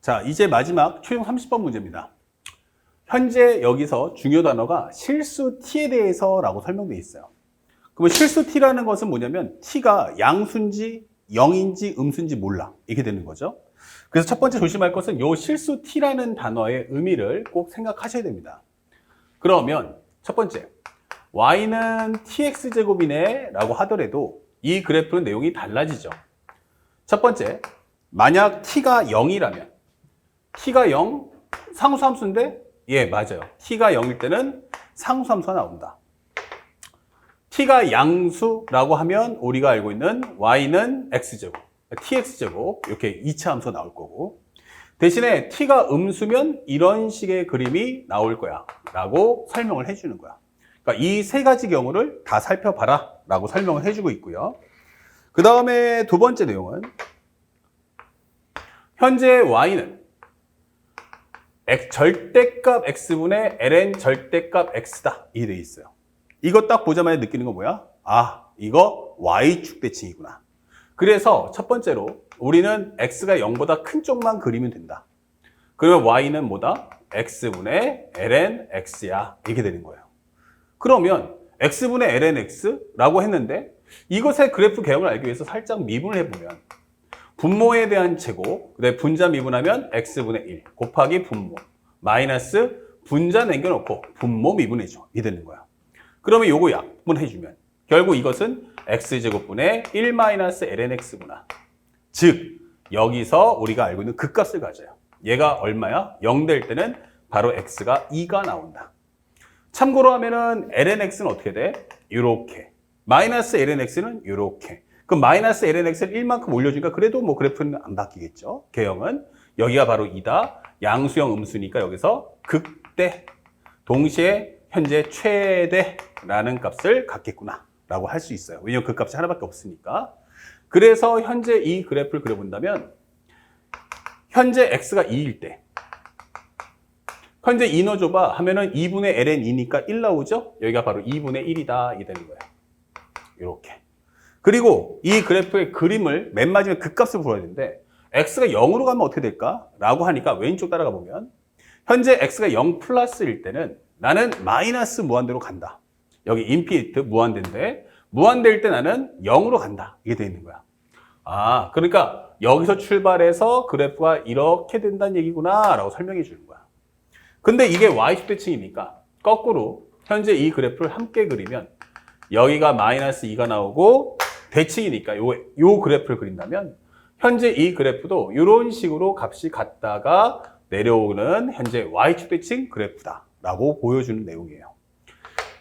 자, 이제 마지막 최종 30번 문제입니다. 현재 여기서 중요 단어가 실수 t에 대해서 라고 설명되어 있어요. 그러면 실수 t라는 것은 뭐냐면 t가 양수인지 0인지 음수인지 몰라. 이렇게 되는 거죠. 그래서 첫 번째 조심할 것은 이 실수 t라는 단어의 의미를 꼭 생각하셔야 됩니다. 그러면 첫 번째, y는 tx제곱이네 라고 하더라도 이 그래프는 내용이 달라지죠. 첫 번째, 만약 t가 0이라면 t가 0, 상수함수인데? 예, 맞아요. t가 0일 때는 상수함수가 나온다. t가 양수라고 하면 우리가 알고 있는 y는 x제곱, tx제곱 이렇게 2차 함수가 나올 거고, 대신에 t가 음수면 이런 식의 그림이 나올 거야 라고 설명을 해주는 거야. 그러니까 이 세 가지 경우를 다 살펴봐라 라고 설명을 해주고 있고요. 그 다음에 두 번째 내용은 현재 y는 절대값 x분의 ln 절대값 x다 이 돼 있어요. 이거 딱 보자마자 느끼는 건 뭐야? 아, 이거 y축 대칭이구나. 그래서 첫 번째로 우리는 x가 0보다 큰 쪽만 그리면 된다. 그러면 y는 뭐다? x분의 ln x야. 이렇게 되는 거예요. 그러면 x분의 ln x라고 했는데 이것의 그래프 개형을 알기 위해서 살짝 미분을 해보면 분모에 대한 제곱, 분자 미분하면 x분의 1 곱하기 분모 마이너스 분자 남겨놓고 분모 미분해줘. 이 되는 거야. 그러면 요거 약분해주면 결국 이것은 x제곱분의 1 마이너스 ln x구나. 즉 여기서 우리가 알고 있는 극값을 가져요. 얘가 얼마야? 0 될 때는 바로 x가 2가 나온다. 참고로 하면은 ln x는 어떻게 돼? 요렇게. 마이너스 ln x는 요렇게. 그럼 마이너스 ln x를 1만큼 올려주니까 그래도 뭐 그래프는 안 바뀌겠죠. 개형은 여기가 바로 2다. 양수형 음수니까 여기서 극대 동시에 현재 최대라는 값을 갖겠구나 라고 할 수 있어요. 왜냐면 그 값이 하나밖에 없으니까. 그래서 현재 이 그래프를 그려본다면 현재 x가 2일 때 현재 2 넣어줘봐 하면은 2분의 ln 2니까 1 나오죠? 여기가 바로 2분의 1이다 이 되는 거예요. 이렇게. 그리고 이 그래프의 그림을 맨 마지막에 극값을 구해야 되는데 x가 0으로 가면 어떻게 될까? 라고 하니까 왼쪽 따라가 보면 현재 x가 0 플러스일 때는 나는 마이너스 무한대로 간다. 여기 인피니트 무한대인데 무한대일 때 나는 0으로 간다. 이게 돼 있는 거야. 아, 그러니까 여기서 출발해서 그래프가 이렇게 된다는 얘기구나 라고 설명해 주는 거야. 근데 이게 y축 대칭이니까 거꾸로 현재 이 그래프를 함께 그리면 여기가 마이너스 2가 나오고 대칭이니까 요 그래프를 그린다면 현재 이 그래프도 이런 식으로 값이 갔다가 내려오는 현재 y축 대칭 그래프다 라고 보여주는 내용이에요.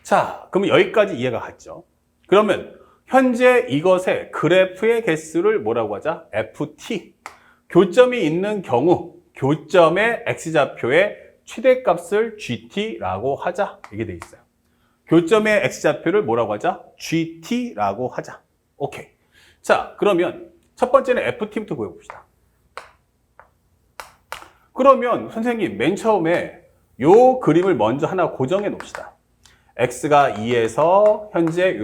자, 그러면 여기까지 이해가 갔죠. 그러면 현재 이것의 그래프의 개수를 뭐라고 하자? ft. 교점이 있는 경우 교점의 x좌표의 최대값을 gt라고 하자. 이게 돼 있어요. 교점의 x좌표를 뭐라고 하자? gt라고 하자. 오케이. 자, 그러면 첫 번째는 ft부터 구해봅시다. 그러면 선생님 맨 처음에 요 그림을 먼저 하나 고정해 놓읍시다. x가 2에서 현재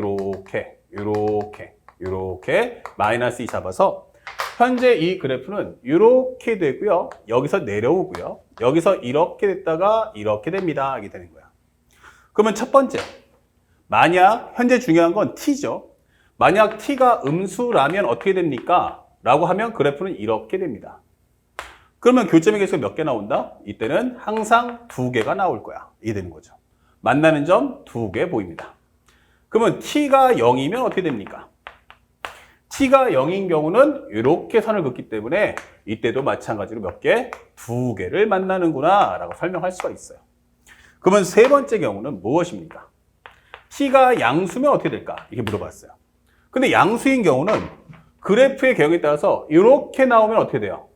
요렇게 마이너스 2 잡아서 현재 이 그래프는 이렇게 되고요. 여기서 내려오고요. 여기서 이렇게 됐다가 이렇게 됩니다. 이게 되는 거야. 그러면 첫 번째, 만약 현재 중요한 건 t죠. 만약 t가 음수라면 어떻게 됩니까? 라고 하면 그래프는 이렇게 됩니다. 그러면 교점의 개수가 몇 개 나온다? 이때는 항상 2개가 나올 거야. 이게 되는 거죠. 만나는 점 2개 보입니다. 그러면 t가 0이면 어떻게 됩니까? t가 0인 경우는 이렇게 선을 긋기 때문에 이때도 마찬가지로 몇 개? 2개를 만나는구나 라고 설명할 수가 있어요. 그러면 세 번째 경우는 무엇입니까? t가 양수면 어떻게 될까? 이렇게 물어봤어요. 근데 양수인 경우는 그래프의 개형에 따라서 이렇게 나오면 어떻게 돼요?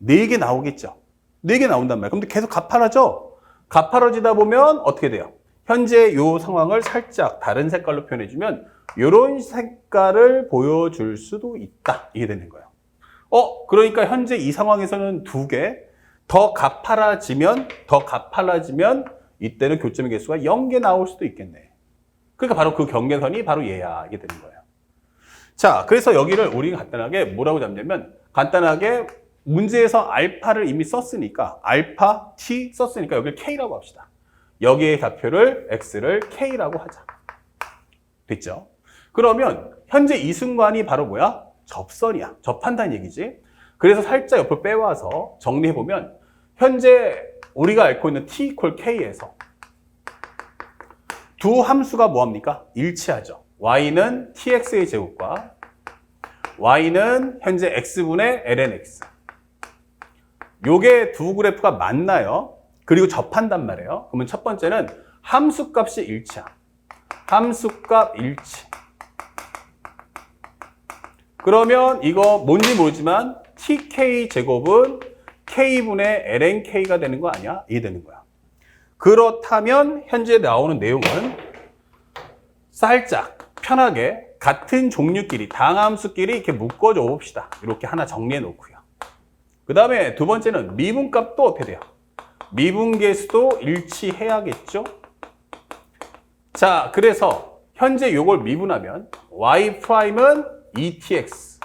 4개 나오겠죠. 4개 나온단 말이에요. 그럼 계속 가파라져. 가파라지다 보면 어떻게 돼요? 현재 이 상황을 살짝 다른 색깔로 표현해주면 이런 색깔을 보여줄 수도 있다. 이게 되는 거예요. 그러니까 현재 이 상황에서는 2개, 더 가파라지면 이때는 교점의 개수가 0개 나올 수도 있겠네. 그러니까 바로 그 경계선이 바로 얘야. 이게 되는 거예요. 자, 그래서 여기를 우리가 간단하게 뭐라고 잡냐면 간단하게 문제에서 알파를 이미 썼으니까 알파 t 썼으니까 여기를 k라고 합시다. 여기의 좌표를 x를 k라고 하자. 됐죠? 그러면 현재 이 순간이 바로 뭐야? 접선이야. 접한다는 얘기지. 그래서 살짝 옆으로 빼와서 정리해보면 현재 우리가 앓고 있는 t equal k에서 두 함수가 뭐합니까? 일치하죠. y는 tx의 제곱과 y는 현재 x분의 lnx. 요게 두 그래프가 만나요. 그리고 접한단 말이에요. 그러면 첫 번째는 함수값이 일치함. 함수값 일치. 그러면 이거 뭔지 모르지만 tk 제곱은 k분의 lnk가 되는 거 아니야? 이게 되는 거야. 그렇다면 현재 나오는 내용은 살짝 편하게 같은 종류끼리, 당함수끼리 이렇게 묶어줘 봅시다. 이렇게 하나 정리해 놓고요. 그 다음에 두 번째는 미분값도 어떻게 돼요? 미분계수도 일치해야겠죠? 자, 그래서 현재 요걸 미분하면 y'은 2tx.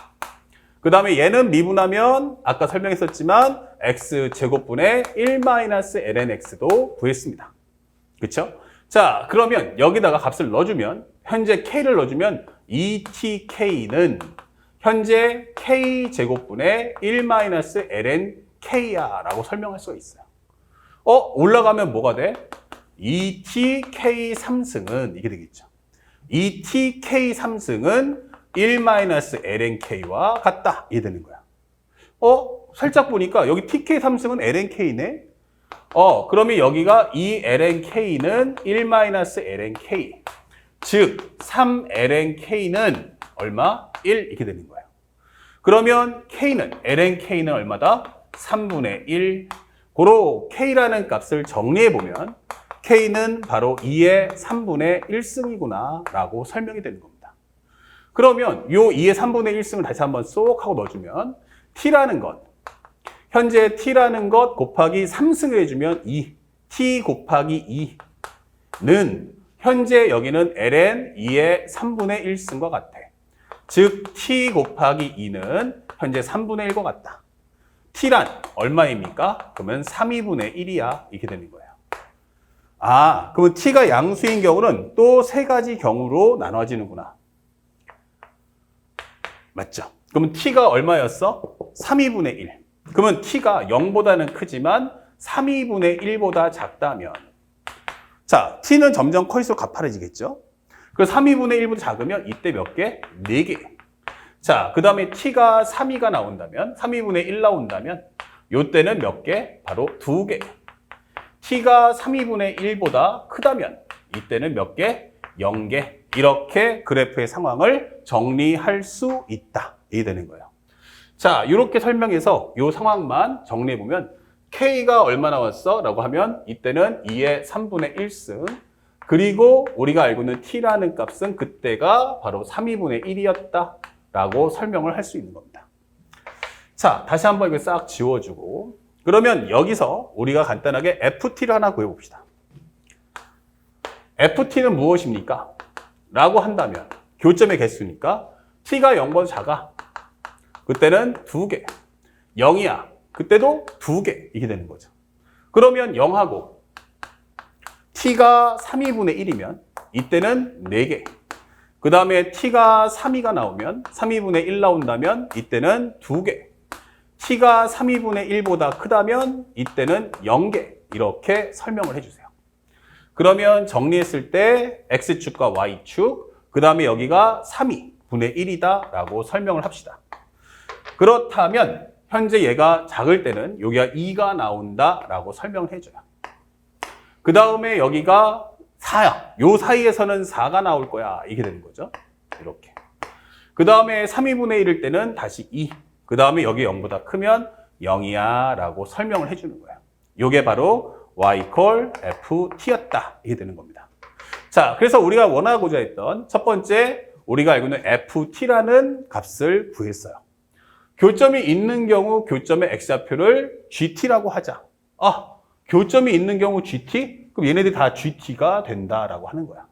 그 다음에 얘는 미분하면 아까 설명했었지만 x제곱분의 1-lnx도 구했습니다. 그쵸? 자, 그러면 여기다가 값을 넣어주면 현재 k를 넣어주면 2tk는 현재 k제곱분의 1-lnk야 라고 설명할 수가 있어요. 올라가면 뭐가 돼? 2tk 3승은 이게 되겠죠. 2tk 3승은 1-lnk와 같다. 이게 되는 거야. 살짝 보니까 여기 tk 3승은 lnk네. 그러면 여기가 이 lnk는 1-lnk. 즉 3lnk는 얼마? 1 이렇게 되는 거예요. 그러면 lnk는 얼마다? 3분의 1. 고로 k라는 값을 정리해보면 k는 바로 2의 3분의 1승이구나 라고 설명이 되는 겁니다. 그러면 요 2의 3분의 1승을 다시 한번 쏙 하고 넣어주면 t라는 것, 현재 t라는 것 곱하기 3승을 해주면 2, t 곱하기 2는 현재 여기는 ln 2의 3분의 1승과 같아. 즉 t 곱하기 2는 현재 3분의 1과 같다. t란 얼마입니까? 그러면 3,2분의 1이야. 이렇게 되는 거예요. 그러면 t가 양수인 경우는 또 세 가지 경우로 나눠지는구나. 맞죠? 그러면 t가 얼마였어? 3,2분의 1. 그러면 t가 0보다는 크지만 3,2분의 1보다 작다면 자, t는 점점 커질수록 가파라지겠죠? 그래서 3,2분의 1보다 작으면 이때 몇 개? 4개. 자, 그 다음에 t가 3,2가 나온다면 3,2분의 1 나온다면 요때는 몇 개? 바로 2개. t가 3,2분의 1보다 크다면 이때는 몇 개? 0개. 이렇게 그래프의 상황을 정리할 수 있다. 이게 되는 거예요. 자, 이렇게 설명해서 이 상황만 정리해보면 k가 얼마 나왔어? 라고 하면 이때는 2의 3분의 1승 그리고 우리가 알고 있는 t라는 값은 그때가 바로 3,2분의 1이었다 라고 설명을 할 수 있는 겁니다. 자, 다시 한번 이걸 싹 지워주고 그러면 여기서 우리가 간단하게 ft를 하나 구해봅시다. ft는 무엇입니까? 라고 한다면 교점의 개수니까 t가 0보다 작아. 그때는 2개. 0이야. 그때도 2개. 이게 되는 거죠. 그러면 0하고 t가 3,2분의 1이면 이때는 4개. 그 다음에 t가 3,2가 나오면 3,2분의 1 나온다면 이때는 2개. t가 3,2분의 1보다 크다면 이때는 0개. 이렇게 설명을 해주세요. 그러면 정리했을 때 x축과 y축, 그 다음에 여기가 3,2분의 1이다 라고 설명을 합시다. 그렇다면 현재 얘가 작을 때는 여기가 2가 나온다 라고 설명을 해줘요. 그 다음에 여기가 4야. 요 사이에서는 4가 나올 거야. 이게 되는 거죠. 이렇게. 그 다음에 3,2분의 1일 때는 다시 2. 그 다음에 여기 0보다 크면 0이야 라고 설명을 해주는 거예요. 요게 바로 y equal ft였다. 이게 되는 겁니다. 자, 그래서 우리가 원하고자 했던 첫 번째 우리가 알고 있는 ft라는 값을 구했어요. 교점이 있는 경우 교점의 x좌표를 gt라고 하자. 교점이 있는 경우 gt? 그럼 얘네들이 다 gt가 된다라고 하는 거야.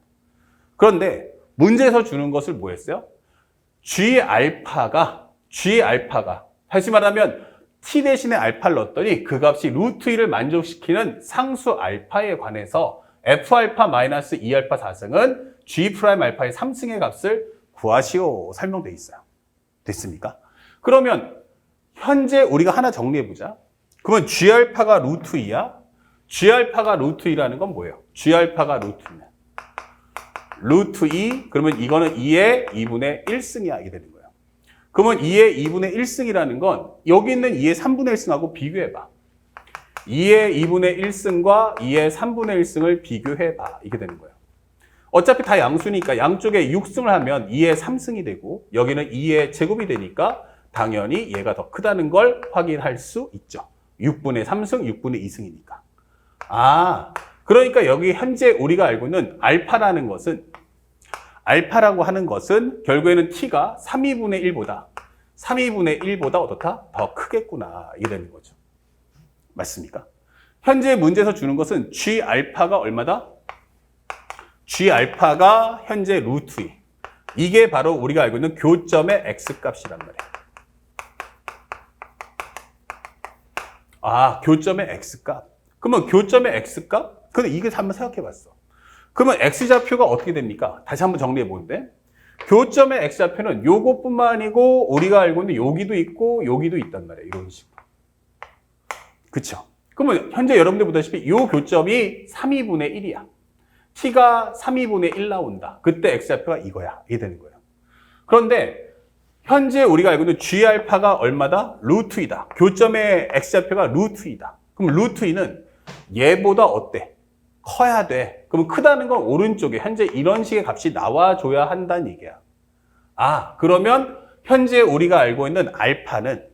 그런데 문제에서 주는 것을 뭐 했어요? g알파가 다시 말하면 t 대신에 알파를 넣었더니 그 값이 루트 2를 만족시키는 상수 알파에 관해서 f알파 마이너스 2알파 4승은 g 프라임 알파의 3승의 값을 구하시오 설명되어 있어요. 됐습니까? 그러면 현재 우리가 하나 정리해보자. 그러면 g알파가 루트 2야? g알파가 루트 2라는 건 뭐예요? g알파가 루트 2는 루트 2, 그러면 이거는 2의 2분의 1승이야. 이게 되는 거예요. 그러면 2의 2분의 1승이라는 건 여기 있는 2의 3분의 1승하고 비교해봐. 2의 2분의 1승과 2의 3분의 1승을 비교해봐. 이게 되는 거예요. 어차피 다 양수니까 양쪽에 6승을 하면 2의 3승이 되고 여기는 2의 제곱이 되니까 당연히 얘가 더 크다는 걸 확인할 수 있죠. 6분의 3승, 6분의 2승이니까. 아, 그러니까 여기 현재 우리가 알고 있는 알파라는 것은 알파라고 하는 것은 결국에는 t가 3,2분의 1보다 어떻다? 더 크겠구나. 이게 되는 거죠. 맞습니까? 현재 문제에서 주는 것은 g 알파가 얼마다? g 알파가 현재 루트 2. 이게 바로 우리가 알고 있는 교점의 x 값이란 말이에요. 아, 교점의 x 값. 그러면 교점의 x 값? 근데 이게 한번 생각해 봤어. 그러면 x좌표가 어떻게 됩니까? 다시 한번 정리해 보는데 교점의 x좌표는 요것뿐만 아니고 우리가 알고 있는 여기도 있고 여기도 있단 말이에요. 이런 식으로. 그쵸? 그러면 현재 여러분들 보다시피 요 교점이 3,2분의 1이야. t가 3,2분의 1 나온다. 그때 x좌표가 이거야. 이게 되는 거예요. 그런데 현재 우리가 알고 있는 g알파가 얼마다? 루트 2다. 교점의 x좌표가 루트 2다. 그럼 루트 2는 얘보다 어때? 커야 돼. 그럼 크다는 건 오른쪽에 현재 이런 식의 값이 나와줘야 한다는 얘기야. 아, 그러면 현재 우리가 알고 있는 알파는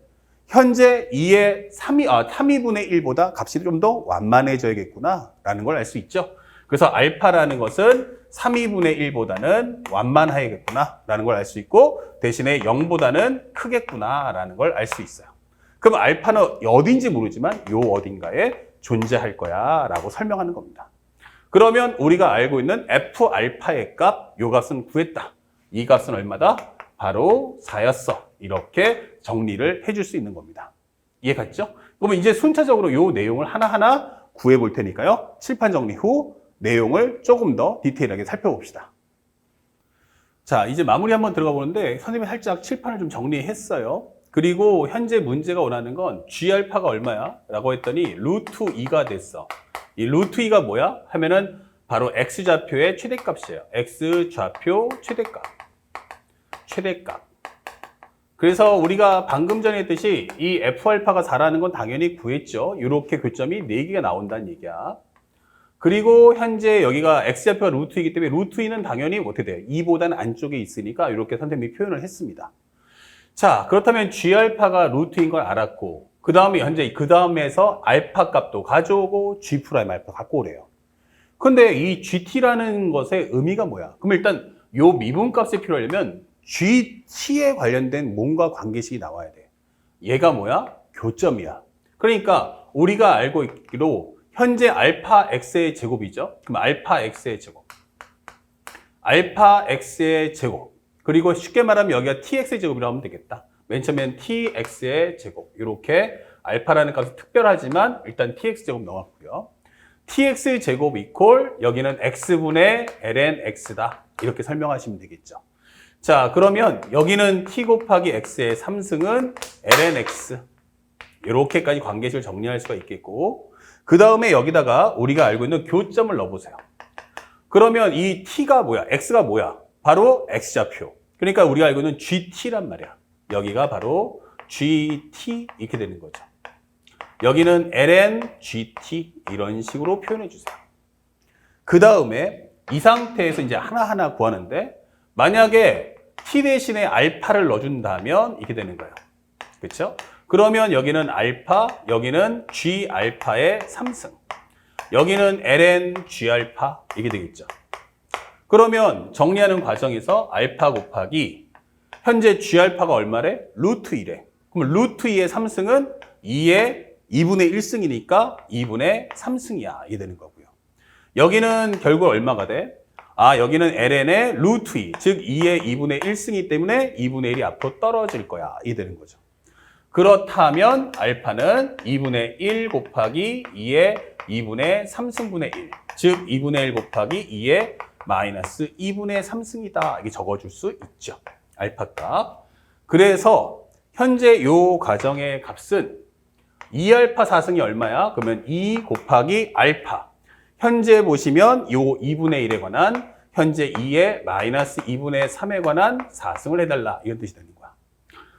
현재 2의 3,2분의 1보다 값이 좀 더 완만해져야겠구나 라는 걸 알 수 있죠. 그래서 알파라는 것은 3,2분의 1보다는 완만해야겠구나 라는 걸 알 수 있고 대신에 0보다는 크겠구나 라는 걸 알 수 있어요. 그럼 알파는 어딘지 모르지만 요 어딘가에 존재할 거야 라고 설명하는 겁니다. 그러면 우리가 알고 있는 F알파의 값, 요 값은 구했다. 이 값은 얼마다? 바로 4였어. 이렇게 정리를 해줄 수 있는 겁니다. 이해갔죠? 그러면 이제 순차적으로 요 내용을 하나하나 구해 볼 테니까요. 칠판 정리 후 내용을 조금 더 디테일하게 살펴봅시다. 자, 이제 마무리 한번 들어가 보는데 선생님이 살짝 칠판을 좀 정리했어요. 그리고 현재 문제가 원하는 건 g알파가 얼마야? 라고 했더니 루트 2가 됐어. 이 루트 2가 뭐야? 하면은 바로 x좌표의 최대값이에요. x좌표 최대값. 그래서 우리가 방금 전에 했듯이 이 f알파가 4라는 건 당연히 구했죠. 이렇게 교점이 4개가 나온다는 얘기야. 그리고 현재 여기가 x좌표가 루트 2이기 때문에 루트 2는 당연히 어떻게 돼요? 2보다는 안쪽에 있으니까 이렇게 선생님이 표현을 했습니다. 자, 그렇다면 g알파가 루트인 걸 알았고 그 다음에 현재 그 다음에서 알파 값도 가져오고 g 프라임 알파 갖고 오래요. 근데 이 gt라는 것의 의미가 뭐야? 그럼 일단 요 미분값이 필요하려면 gt에 관련된 뭔가 관계식이 나와야 돼. 얘가 뭐야? 교점이야. 그러니까 우리가 알고 있기로 현재 알파 x의 제곱이죠. 그럼 알파 x의 제곱. 알파 x의 제곱. 그리고 쉽게 말하면 여기가 tx의 제곱이라고 하면 되겠다. 맨 처음엔 tx의 제곱. 이렇게 알파라는 값이 특별하지만 일단 tx 제곱 넣었고요. tx의 제곱 이퀄 여기는 x분의 ln x다. 이렇게 설명하시면 되겠죠. 자, 그러면 여기는 t 곱하기 x의 3승은 ln x. 이렇게까지 관계식을 정리할 수가 있겠고 그 다음에 여기다가 우리가 알고 있는 교점을 넣어보세요. 그러면 이 t가 뭐야? x가 뭐야? 바로 x좌표. 그러니까 우리가 알고 있는 gt란 말이야. 여기가 바로 gt 이렇게 되는 거죠. 여기는 ln gt 이런 식으로 표현해 주세요. 그 다음에 이 상태에서 이제 하나하나 구하는데 만약에 t 대신에 알파를 넣어준다면 이렇게 되는 거예요. 그렇죠? 그러면 여기는 알파, 여기는 g 알파의 3승. 여기는 ln g 알파 이게 되겠죠. 그러면 정리하는 과정에서 알파 곱하기 현재 g 알파가 얼마래? 루트 1에. 그럼 루트 2의 3승은 2의 2분의 1승이니까 2분의 3승이야. 이게 되는 거고요. 여기는 결국 얼마가 돼? 아, 여기는 ln의 루트 2, 즉 2의 2분의 1승이기 때문에 2분의 1이 앞으로 떨어질 거야. 이게 되는 거죠. 그렇다면 알파는 2분의 1 곱하기 2의 2분의 3승분의 1. 즉 2분의 1 곱하기 2의 마이너스 2분의 3승이다. 이게 적어줄 수 있죠. 알파 값. 그래서 현재 요 가정의 값은 2알파 4승이 얼마야? 그러면 2 곱하기 알파. 현재 보시면 요 2분의 1에 관한 현재 2의 마이너스 2분의 3에 관한 4승을 해달라. 이런 뜻이 되는 거야.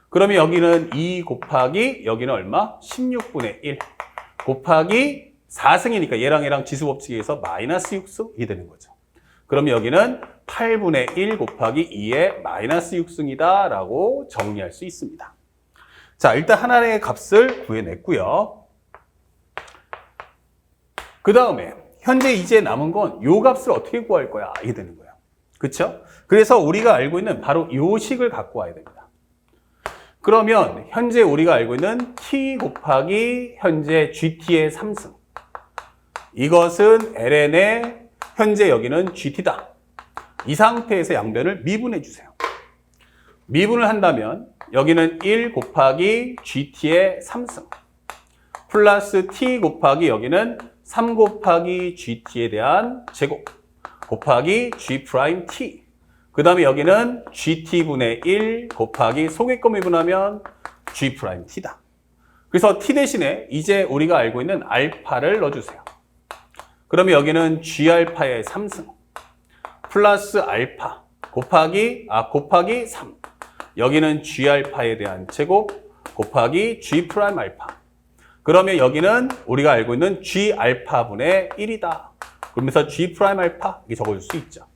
그러면 여기는 2 곱하기 여기는 얼마? 16분의 1 곱하기 4승이니까 얘랑 지수 법칙에 의해서 마이너스 6승이 되는 거죠. 그러면 여기는 8분의 1 곱하기 2의 마이너스 6승이다 라고 정리할 수 있습니다. 자, 일단 하나의 값을 구해냈고요. 그 다음에 현재 이제 남은 건 요 값을 어떻게 구할 거야? 이게 되는 거예요. 그쵸? 그래서 우리가 알고 있는 바로 요 식을 갖고 와야 됩니다. 그러면 현재 우리가 알고 있는 t 곱하기 현재 gt의 3승. 이것은 ln의 현재 여기는 gt다. 이 상태에서 양변을 미분해 주세요. 미분을 한다면 여기는 1 곱하기 gt의 3승 플러스 t 곱하기 여기는 3 곱하기 gt에 대한 제곱 곱하기 g't 그 다음에 여기는 gt분의 1 곱하기 속의 거 미분하면 g't다. 그래서 t 대신에 이제 우리가 알고 있는 알파를 넣어주세요. 그러면 여기는 g알파의 3승 플러스 알파 곱하기 3 여기는 g알파에 대한 제곱 곱하기 g'알파 그러면 여기는 우리가 알고 있는 g알파분의 1이다. 그러면서 g'알파 이렇게 적어줄 수 있죠.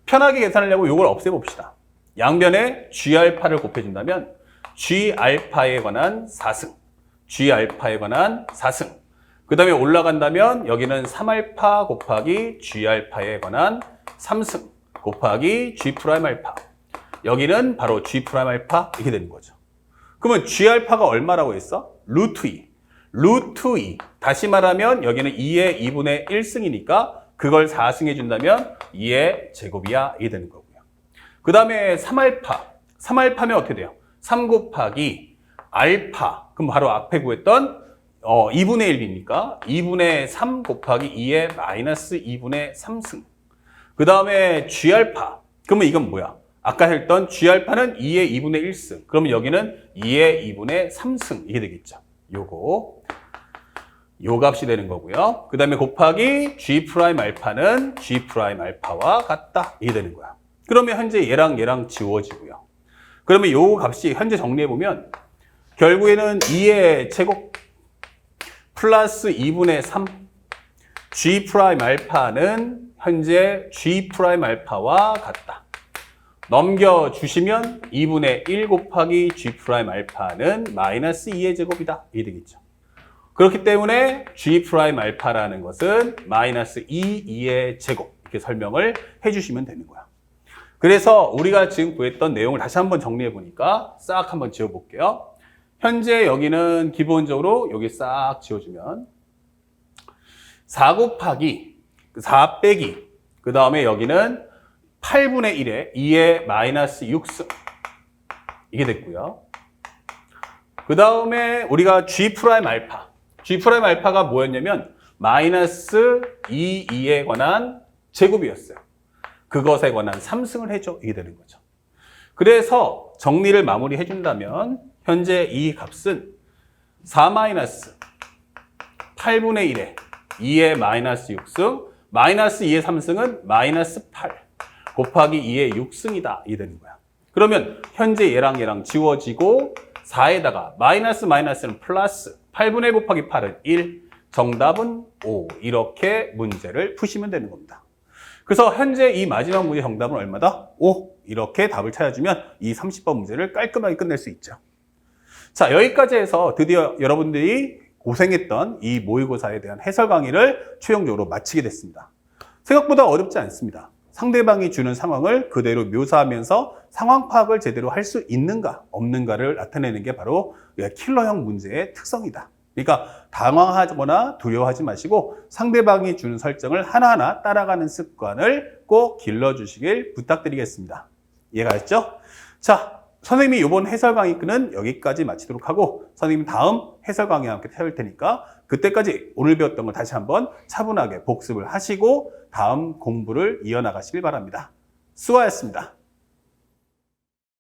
편하게 계산하려고 이걸 없애봅시다. 양변에 g알파를 곱해준다면 g알파에 관한 4승 g알파에 관한 4승 그 다음에 올라간다면 여기는 3알파 곱하기 g알파에 관한 3승 곱하기 g'알파 여기는 바로 g'알파 이렇게 되는 거죠. 그러면 g알파가 얼마라고 했어? 루트 2 루트 2 다시 말하면 여기는 2의 2분의 1승이니까 그걸 4승 해준다면 2의 제곱이야 이게 되는 거고요. 그 다음에 3알파면 어떻게 돼요? 3 곱하기 알파 그럼 바로 앞에 구했던 2분의 1이니까 2분의 3 곱하기 2의 마이너스 2분의 3승 그 다음에 g알파 그러면 이건 뭐야? 아까 했던 g알파는 2의 2분의 1승 그러면 여기는 2의 2분의 3승 이게 되겠죠. 요 값이 되는 거고요. 그 다음에 곱하기 g'알파는 g'알파와 같다 이게 되는 거야. 그러면 현재 얘랑 지워지고요. 그러면 요 값이 현재 정리해보면 결국에는 2의 제곱 플러스 2분의 3 g'알파는 현재 g'알파와 같다. 넘겨주시면 2분의 1 곱하기 g'알파는 마이너스 2의 제곱이다. 이게 되겠죠. 그렇기 때문에 g'알파라는 것은 마이너스 2의 제곱 이렇게 설명을 해주시면 되는 거야. 그래서 우리가 지금 구했던 내용을 다시 한번 정리해 보니까 싹 한번 지워볼게요. 현재 여기는 기본적으로 여기 싹 지워주면 4 곱하기 4 빼기 그 다음에 여기는 8분의 1에 2의 마이너스 6승 이게 됐고요. 그 다음에 우리가 g'알파가 뭐였냐면 마이너스 2에 관한 제곱이었어요. 그것에 관한 3승을 해줘 이게 되는 거죠. 그래서 정리를 마무리 해준다면 현재 이 값은 4 마이너스 8분의 1에 2의 마이너스 6승 마이너스 2의 3승은 마이너스 8 곱하기 2의 6승이다 이게 되는 거야. 그러면 현재 얘랑 지워지고 4에다가 마이너스는 플러스 8분의 1 곱하기 8은 1 정답은 5 이렇게 문제를 푸시면 되는 겁니다. 그래서 현재 이 마지막 문제 정답은 얼마다? 5 이렇게 답을 찾아주면 이 30번 문제를 깔끔하게 끝낼 수 있죠. 자 여기까지 해서 드디어 여러분들이 고생했던 이 모의고사에 대한 해설 강의를 최종적으로 마치게 됐습니다. 생각보다 어렵지 않습니다. 상대방이 주는 상황을 그대로 묘사하면서 상황 파악을 제대로 할 수 있는가 없는가를 나타내는 게 바로 킬러형 문제의 특성이다. 그러니까 당황하거나 두려워하지 마시고 상대방이 주는 설정을 하나하나 따라가는 습관을 꼭 길러주시길 부탁드리겠습니다. 이해가 됐죠? 자, 선생님이 이번 해설 강의는 여기까지 마치도록 하고 선생님 다음 해설 강의와 함께 찾아올 테니까 그때까지 오늘 배웠던 걸 다시 한번 차분하게 복습을 하시고 다음 공부를 이어나가시길 바랍니다. 수고하셨습니다.